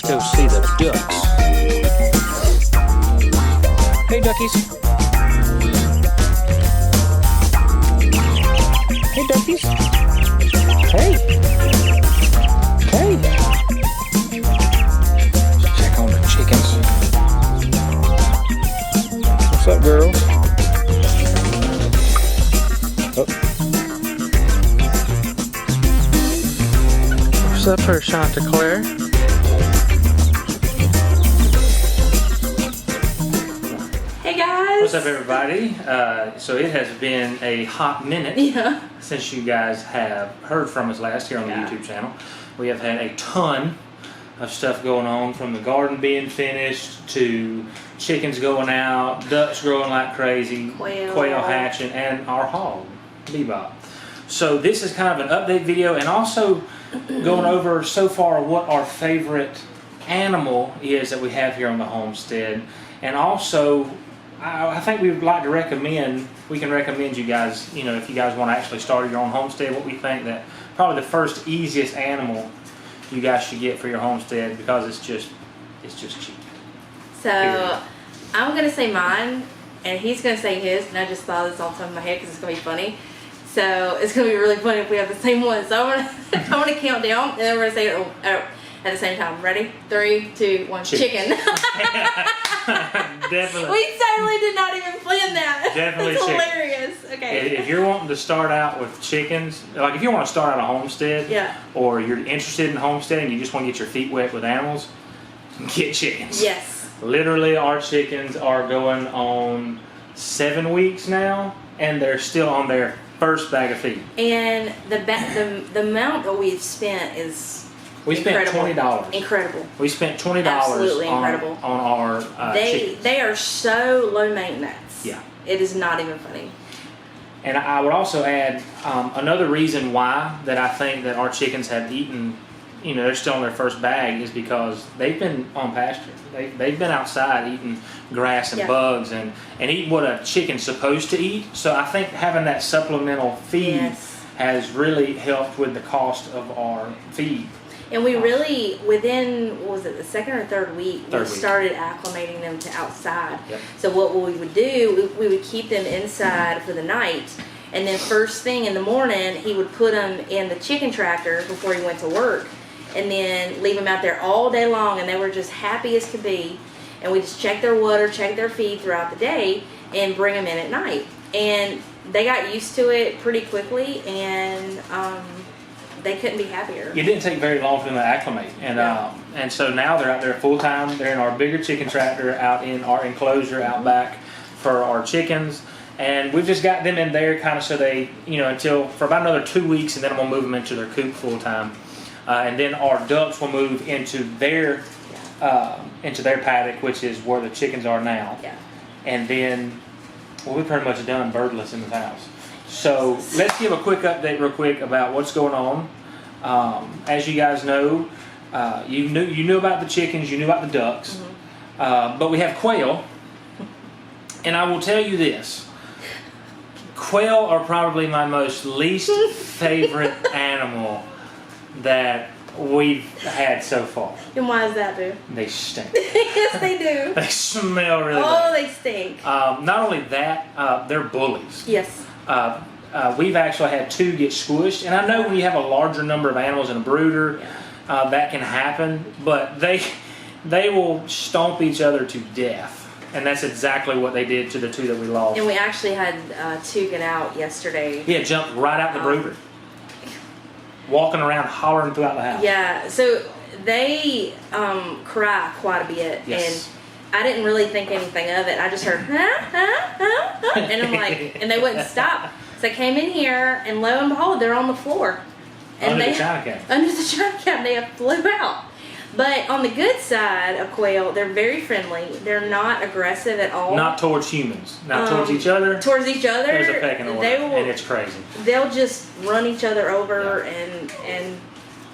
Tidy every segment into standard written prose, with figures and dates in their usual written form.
go see the ducks. Hey, duckies. Hey, duckies. Hey. Hey. Let's check on the chickens. What's up, girls? Oh. What's up there, Chanticleer? Hey guys! What's up, everybody? So it has been a hot minute since you guys have heard from us last here on the YouTube channel. We have had a ton of stuff going on, from the garden being finished to chickens going out, ducks growing like crazy, quail hatching, and our hog, Bebop. So this is kind of an update video, and also going over so far what our favorite animal is that we have here on the homestead. And also, I think we would like to recommend, we can recommend you guys, you know, if you guys want to actually start your own homestead, what we think that probably the first easiest animal you guys should get for your homestead, because it's just cheap. So, I'm going to say mine, and he's going to say his, and I just thought this off the top of my head because it's going to be funny. So, it's going to be really funny if we have the same one. So, I'm going to count down, and then we're going to say it at the same time. Ready? 3, 2, 1. Chicken. Definitely. We totally did not even plan that. Definitely It's chicken. hilarious. Okay. If you're wanting to start out with chickens, like if you want to start out a homestead, or you're interested in homesteading, you just want to get your feet wet with animals, get chickens. Yes. Literally, our chickens are going on 7 weeks now, and they're still on their first bag of feed. And the amount that we've spent is we spent $20. Incredible. We spent $20 Absolutely on incredible. our chickens. They are so low maintenance. Yeah. It is not even funny. And I would also add another reason why that I think that our chickens have eaten, you know, they're still in their first bag, is because they've been on pasture. They've been outside eating grass and bugs and eating what a chicken's supposed to eat. So I think having that supplemental feed has really helped with the cost of our feed. And we really, within, what was it, the second or third week, we started acclimating them to outside. Yep. So what we would do, we would keep them inside for the night, and then first thing in the morning, he would put them in the chicken tractor before he went to work, and then leave them out there all day long, and they were just happy as could be. And we just check their water, check their feed throughout the day, and bring them in at night. And they got used to it pretty quickly, and they couldn't be happier. It didn't take very long for them to acclimate, and so now they're out there full time. They're in our bigger chicken tractor out in our enclosure out back for our chickens, and we've just got them in there kind of so they, you know, until for about another 2 weeks, and then we'll move them into their coop full time, and then our ducks will move into their paddock, which is where the chickens are now, and then we're pretty much done birdless in the house. So let's give a quick update real quick about what's going on. As you guys know, you knew about the chickens, you knew about the ducks, but we have quail, and I will tell you this. Quail are probably my most least favorite animal that we've had so far. And why is that, Boo? They stink. Yes, they do. They smell really bad. Oh, they stink. Not only that, they're bullies. Yes. We've actually had 2 get squished, and I know when you have a larger number of animals in a brooder, that can happen, but they will stomp each other to death, and that's exactly what they did to the 2 that we lost. And we actually had 2 get out yesterday. Yeah, jumped right out the brooder, walking around hollering throughout the house. Yeah, so they cry quite a bit, and I didn't really think anything of it. I just heard, and I'm like, and they wouldn't stop. So I came in here, and lo and behold, they're on the floor. And under the china cabinet. Under the china cabinet, they flew out. But on the good side of quail, they're very friendly. They're not aggressive at all. Not towards humans. Not towards each other. Towards each other, there's a pecking order, and it's crazy. They'll just run each other over and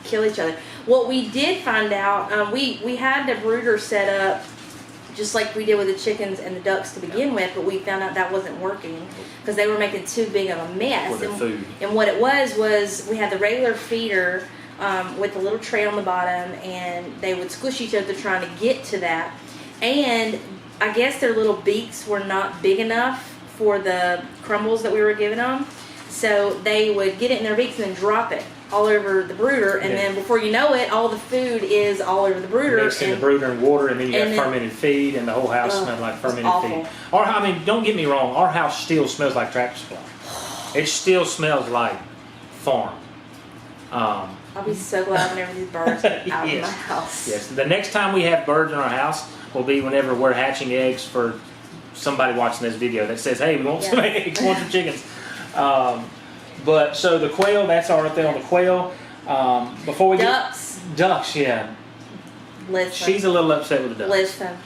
kill each other. What we did find out, we had the brooder set up just like we did with the chickens and the ducks to begin with, but we found out that wasn't working because they were making too big of a mess. With their food. And what it was we had the regular feeder with a little tray on the bottom, and they would squish each other trying to get to that. And I guess their little beaks were not big enough for the crumbles that we were giving them. So they would get it in their beaks and then drop it all over the brooder, and then before you know it, all the food is all over the brooder. Mixed in the brooder and water, and then you got fermented feed, and the whole house smelled like fermented feed. Don't get me wrong, our house still smells like Tractor Supply. It still smells like farm. I'll be so glad whenever these birds get out of my house. Yes, the next time we have birds in our house will be whenever we're hatching eggs for somebody watching this video that says, "Hey, we want some eggs, we want some chickens." But so the quail, that's our update on the quail. Before we Ducks, yeah. Listen, she's a little upset with the ducks. Listen,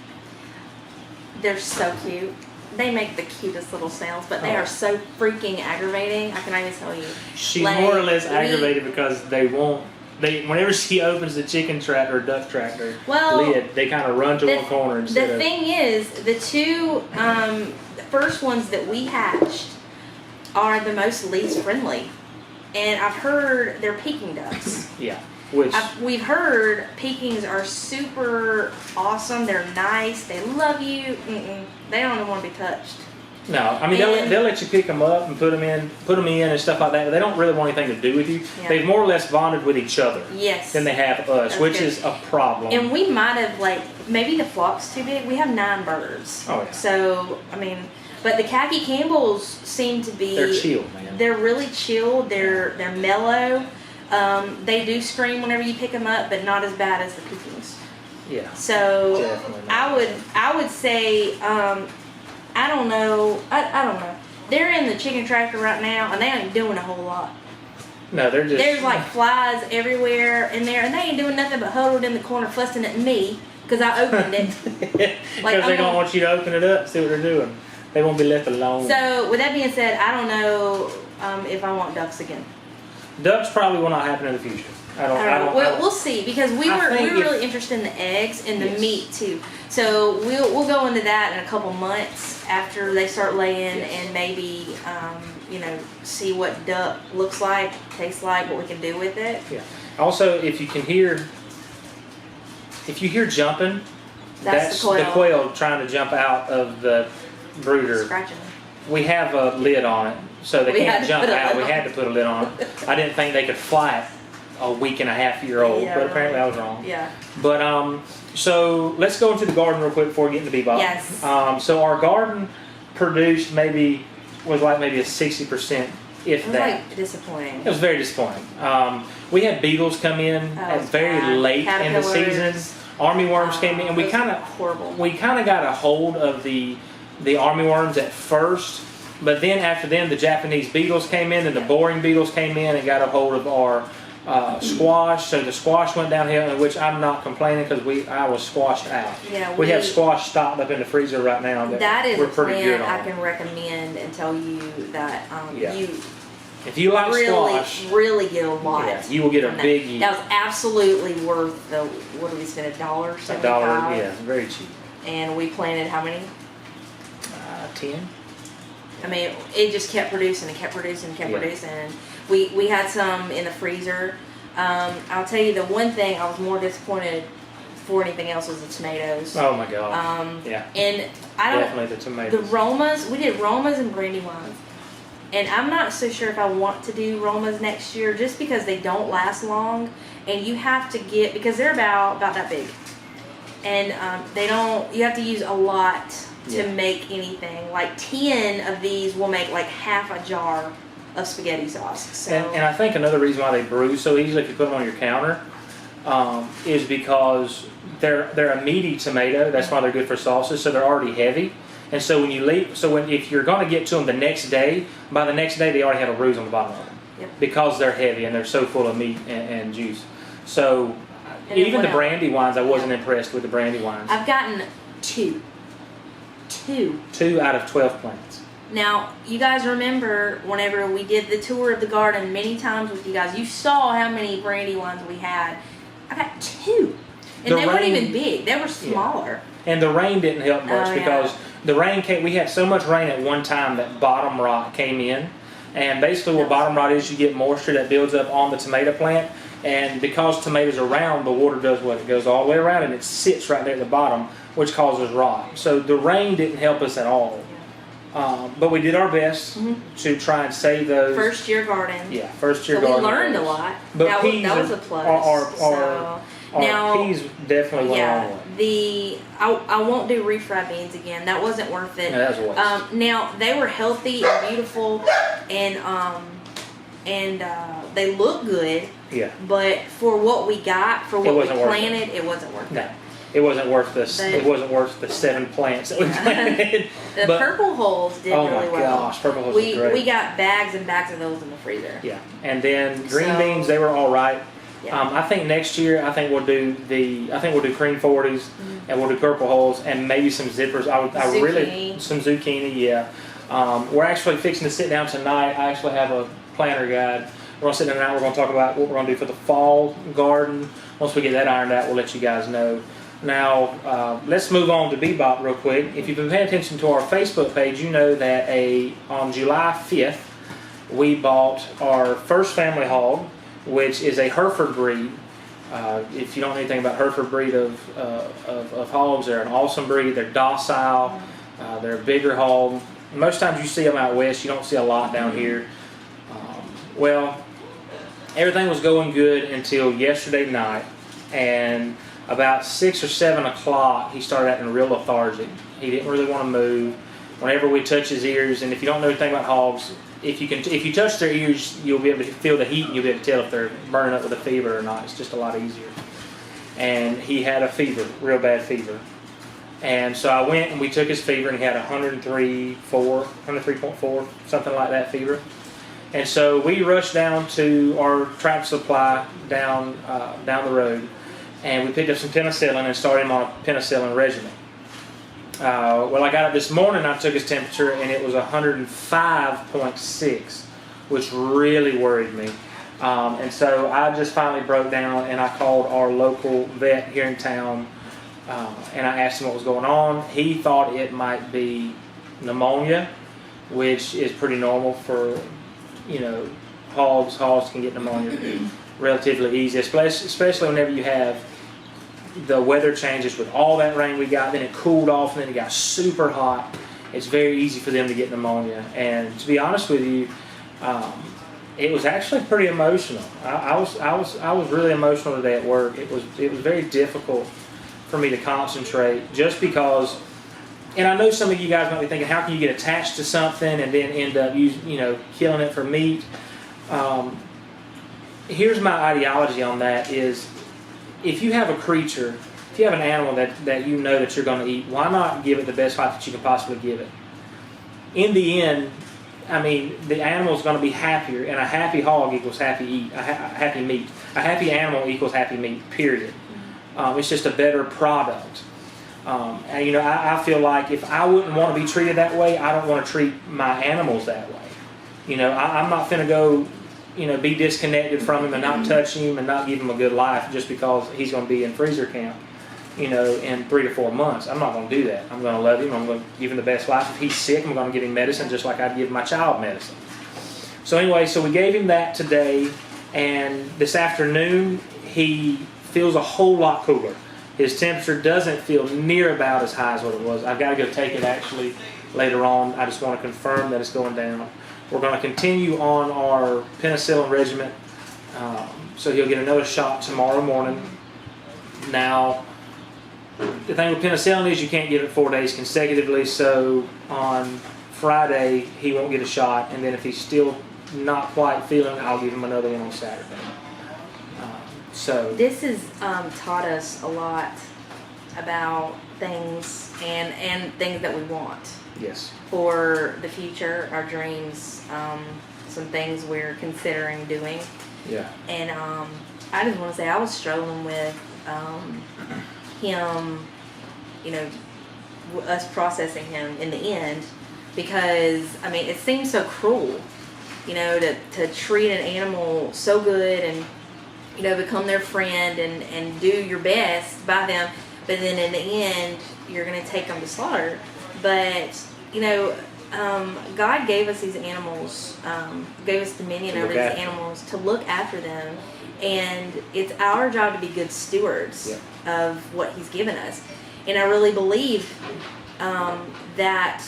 they're so cute. They make the cutest little sounds, but they are so freaking aggravating. I cannot even tell you. She's more or less aggravated because they won't. Whenever she opens the chicken tractor or duck tractor lid, they kind of run to one corner instead of. The thing is, the two first ones that we hatched are the most least friendly, and I've heard they're Peking ducks. Yeah, we've heard Pekings are super awesome. They're nice. They love you. They don't even want to be touched. No, I mean they'll let you pick them up and put them in and stuff like that. But they don't really want anything to do with you. Yeah. They've more or less bonded with each other. Yes. Than they have us, which is a problem. And we might have maybe the flock's too big. We have 9 birds. Oh yeah. So I mean. But the khaki Campbells seem to be. They're chill, man. They're really chill. They're mellow. They do scream whenever you pick them up, but not as bad as the Pekings. Yeah. So I would say I don't know. I don't know. They're in the chicken tractor right now, and they ain't doing a whole lot. No, they're just. There's like flies everywhere in there, and they ain't doing nothing but huddled in the corner fussing at me because I opened it. Because they don't want you to open it up, see what they're doing. They won't be left alone. So, with that being said, I don't know if I want ducks again. Ducks probably will not happen in the future. I don't know. We'll see, because we were really interested in the eggs and the meat too. So we'll go into that in a couple months after they start laying, and maybe see what duck looks like, tastes like, what we can do with it. Yeah. Also, if you hear jumping, that's the quail trying to jump out of the brooder. Scratching. We have a lid on it, so they can't jump out. We had to put a lid on it. I didn't think they could fly it a week and a half year old, but apparently I was wrong. Yeah. But so let's go into the garden real quick before we get into bebop. Yes. So our garden produced maybe a 60%, if that. Like disappointing. It was very disappointing. We had beetles come in very late in the season. Army worms came in, and we kind of got a hold of the armyworms at first, but then after them the Japanese beetles came in, and the boring beetles came in and got a hold of our squash. So the squash went downhill, in which I'm not complaining because I was squashed out. Yeah, we have squash stocked up in the freezer right now. That is we're pretty good on. I can recommend and tell you that if you like squash, really get a lot. You will get a big eat. That was absolutely worth the. What did we spend? $1.75? $1, yeah, very cheap. And we planted how many? 10. I mean, it just kept producing and kept producing and kept producing. We had some in the freezer. I'll tell you, the one thing I was more disappointed for anything else was the tomatoes. Oh my god. Yeah. And I don't. Definitely the tomatoes. The Romas, we did Romas and brandywines. And I'm not so sure if I want to do Romas next year, just because they don't last long, and you have to because they're about that big, and you have to use a lot to make anything. Like 10 of these will make like half a jar of spaghetti sauce. So. And I think another reason why they bruise so easily if you put them on your counter is because they're a meaty tomato. That's why they're good for sauces. So they're already heavy. And so when you leave, if you're going to get to them the next day, by the next day they already have a bruise on the bottom of them because they're heavy and they're so full of meat and juice. So even the brandy wines, I wasn't impressed with the brandy wines. I've gotten 2 out of 12 plants. Now, you guys remember whenever we did the tour of the garden many times with you guys, you saw how many brandy wines we had. I got 2. And they weren't even big. They were smaller. Yeah. And the rain didn't help much because the rain came. We had so much rain at one time that bottom rot came in. And basically what bottom rot is, you get moisture that builds up on the tomato plant. And because tomatoes are round, the water does what? It goes all the way around and it sits right there at the bottom, which causes rot. So the rain didn't help us at all. But we did our best to try and save those. First year garden. Yeah, first year so garden. We learned a lot. But that was a plus. Now, peas definitely went a long way. I won't do refried beans again. That wasn't worth it. Yeah, that was a waste. Now they were healthy and beautiful, and they look good. Yeah. But for what we got, for what we planted, it wasn't worth it. No. It wasn't worth this. It wasn't worth the 7 plants that we planted. The purple holes did really well. Oh my gosh, purple holes are great. We got bags and bags of those in the freezer. Yeah, and then green beans, they were all right. Yeah. I think next year, we'll do cream 40s, and we'll do purple holes, and maybe some zippers. Some zucchini. Yeah. We're actually fixing to sit down tonight. I actually have a planter guide. We're gonna sit down tonight. We're gonna talk about what we're gonna do for the fall garden. Once we get that ironed out, we'll let you guys know. Now, let's move on to Bebop real quick. If you've been paying attention to our Facebook page, you know that on July 5th, we bought our first family hog, which is a Hereford breed. If you don't know anything about Hereford breed of hogs, they're an awesome breed. They're docile. They're a bigger hog. Most times you see them out west. You don't see a lot down here. Well, everything was going good until yesterday night, and about 6 or 7 o'clock, he started acting real lethargic. He didn't really want to move. Whenever we touch his ears, and if you don't know anything about hogs, if you touch their ears, you'll be able to feel the heat, and you'll be able to tell if they're burning up with a fever or not. It's just a lot easier. And he had a fever, real bad fever. And so I went and we took his fever, and he had 103.4, something like that fever. And so we rushed down to our Tractor Supply down the road, and we picked up some penicillin and started him on a penicillin regimen. Well, I got up this morning, I took his temperature, and it was 105.6, which really worried me. And so I just finally broke down, and I called our local vet here in town, and I asked him what was going on. He thought it might be pneumonia, which is pretty normal for, hogs. Hogs can get pneumonia relatively easy, especially whenever you have the weather changes with all that rain we got, then it cooled off, and then it got super hot. It's very easy for them to get pneumonia. And to be honest with you, it was actually pretty emotional. I was really emotional today at work. It was very difficult for me to concentrate, just because. And I know some of you guys might be thinking, how can you get attached to something and then end up killing it for meat? Here's my ideology on that is, if you have a creature, if you have an animal that you know that you're going to eat, why not give it the best life that you can possibly give it? In the end, the animal's going to be happier, and a happy hog equals happy meat. A happy animal equals happy meat, period. It's just a better product. And I feel like if I wouldn't want to be treated that way, I don't want to treat my animals that way. I'm not going to go be disconnected from him and not touch him and not give him a good life just because he's going to be in freezer camp, in 3 to 4 months. I'm not going to do that. I'm going to love him. I'm going to give him the best life. If he's sick, I'm going to give him medicine just like I'd give my child medicine. So anyway, we gave him that today, and this afternoon he feels a whole lot cooler. His temperature doesn't feel near about as high as what it was. I've got to go take it actually later on. I just want to confirm that it's going down. We're going to continue on our penicillin regimen, so he'll get another shot tomorrow morning. Now, the thing with penicillin is you can't give it 4 days consecutively, so on Friday he won't get a shot, and then if he's still not quite feeling it, I'll give him another one on Saturday. This has taught us a lot about things and things that we want. Yes. For the future, our dreams, some things we're considering doing. Yeah. And I just want to say I was struggling with him, us processing him in the end, because it seems so cruel, to treat an animal so good and become their friend and do your best by them, but then in the end you're going to take them to slaughter. But God gave us these animals, gave us dominion over these animals to look after them, and it's our job to be good stewards of what He's given us. And I really believe that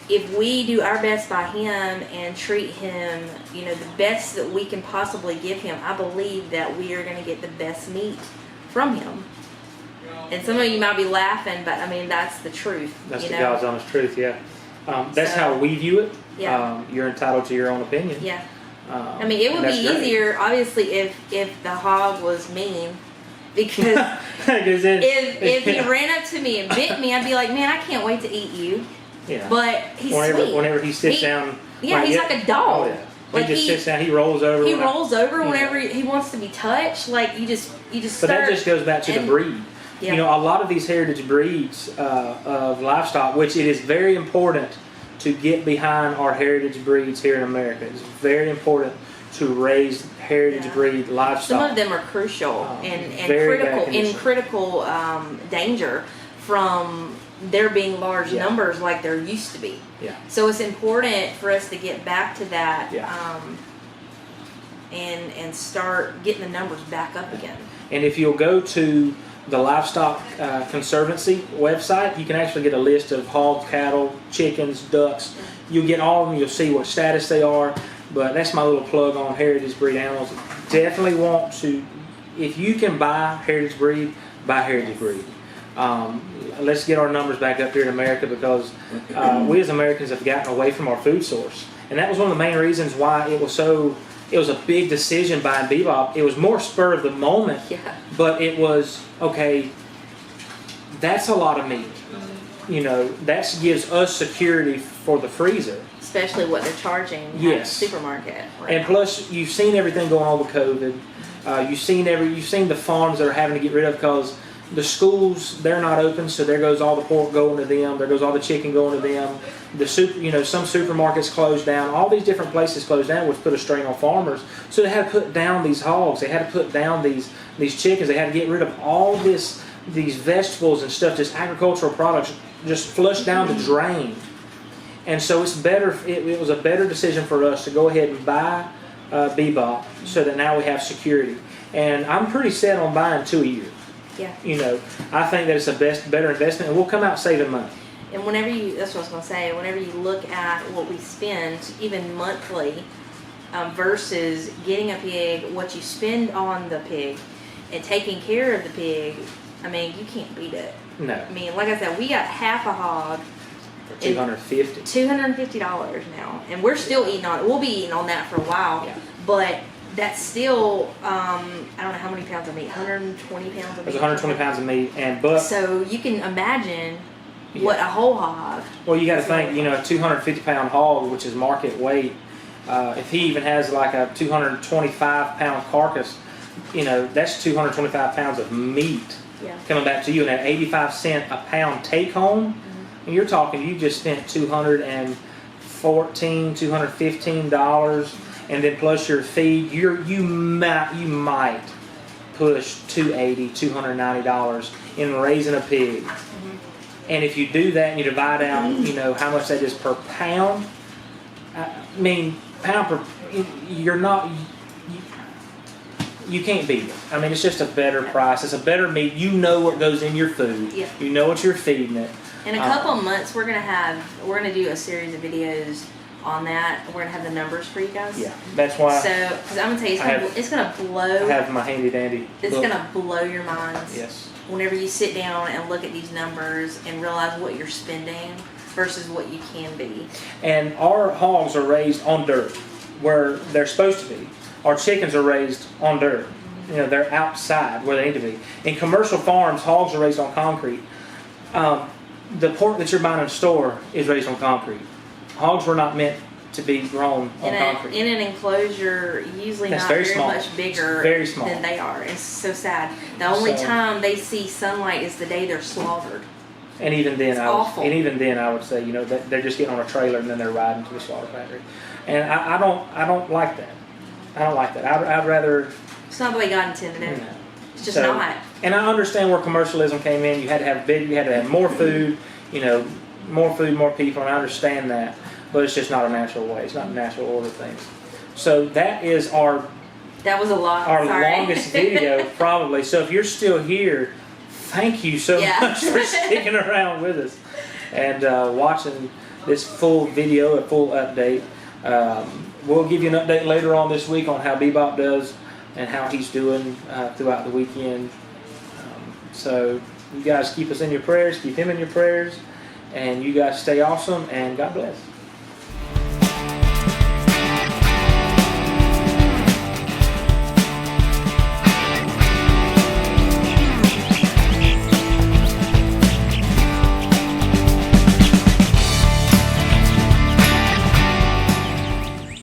if we do our best by Him and treat Him, you know, the best that we can possibly give Him, I believe that we are going to get the best meat from Him. And some of you might be laughing, but I mean, that's the truth. That's the God's honest truth, yeah. That's how we view it. Yeah. You're entitled to your own opinion. Yeah. I mean, it would be easier, obviously, if the hog was mean. Because if he ran up to me and bit me, I'd be like, man, I can't wait to eat you. Yeah. But he's sweet. Whenever he sits down. Yeah, he's like a dog. Oh, yeah. Like he just sits down, he rolls over. He rolls over whenever he wants to be touched. Like, you just But that just goes back to the breed. Yeah. You know, a lot of these heritage breeds of livestock, which it is very important to get behind our heritage breeds here in America. It's very important to raise heritage breed livestock. Some of them are crucial and critical danger from there being large numbers like there used to be. Yeah. So it's important for us to get back to that and start getting the numbers back up again. And if you'll go to the Livestock Conservancy website, you can actually get a list of hogs, cattle, chickens, ducks. You'll get all of them. You'll see what status they are. But that's my little plug on heritage breed animals. Definitely want to, if you can buy heritage breed, buy heritage breed. Let's get our numbers back up here in America, because we as Americans have gotten away from our food source. And that was one of the main reasons why it was a big decision buying Bebop. It was more spur of the moment, but it was, okay, that's a lot of meat. You know, that gives us security for the freezer. Especially what they're charging at the supermarket. Right and now. Plus, you've seen everything going on with COVID. You've seen the farms that are having to get rid of because the schools, they're not open, so there goes all the pork going to them. There goes all the chicken going to them. Some supermarkets closed down. All these different places closed down, which put a strain on farmers. So they had to put down these hogs. They had to put down these chickens. They had to get rid of all these vegetables and stuff, just agricultural products, just flushed down the drain. And so it's better. It was a better decision for us to go ahead and buy Bebop, so that now we have security. And I'm pretty set on buying 2 a year. Yeah. You know, I think that it's a better investment, and we'll come out saving money. And that's what I was going to say, whenever you look at what we spend, even monthly, versus getting a pig, what you spend on the pig, and taking care of the pig, I mean, you can't beat it. No. I mean, like I said, we got half a hog. For $250. $250 now. And we're still eating on it. We'll be eating on that for a while. Yeah. But that's still, I don't know how many pounds of meat, 120 pounds of meat. There's 120 pounds of meat. So you can imagine what a whole hog. Well, you got to think, you know, a 250 pound hog, which is market weight, if he even has like a 225 pound carcass, you know, that's 225 pounds of meat coming back to you. And at 85 cents a pound take home, and you're talking, you just spent $215, $215, and then plus your feed, you might push $280, $290 in raising a pig. And if you do that and you divide out, you know, how much that is per pound, I mean, pound per, you can't beat it. I mean, it's just a better price. It's a better meat. You know what goes in your food. Yeah. You know what you're feeding it. In a couple of months, we're gonna do a series of videos on that. We're gonna have the numbers for you guys. Yeah, that's why. So, because I'm gonna tell you, it's gonna blow. I have my handy dandy. It's gonna blow your minds. Yes. Whenever you sit down and look at these numbers and realize what you're spending versus what you can be. And our hogs are raised on dirt, where they're supposed to be. Our chickens are raised on dirt. You know, they're outside where they need to be. In commercial farms, hogs are raised on concrete. The pork that you're buying in a store is raised on concrete. Hogs were not meant to be grown on concrete. In an enclosure, usually that's not very much bigger than they are. It's so sad. The only time they see sunlight is the day they're slaughtered. And even then, it's awful. And even then, I would say, you know, they're just getting on a trailer and then they're riding to the slaughter factory. And I don't like that. I don't like that. I'd rather. It's not the way God intended it. No. It's just not. And I understand where commercialism came in. You had to have more food. You know, more food, more people, and I understand that. but it's just not a natural way. It's not a natural order of things. So that is our That was a lot. our Sorry. longest video probably. So if you're still here, thank you so much for sticking around with us and watching this full video, a full update. We'll give you an update later on this week on how Bebop does and how he's doing throughout the weekend. So you guys keep us in your prayers, keep him in your prayers, and you guys stay awesome, and God bless.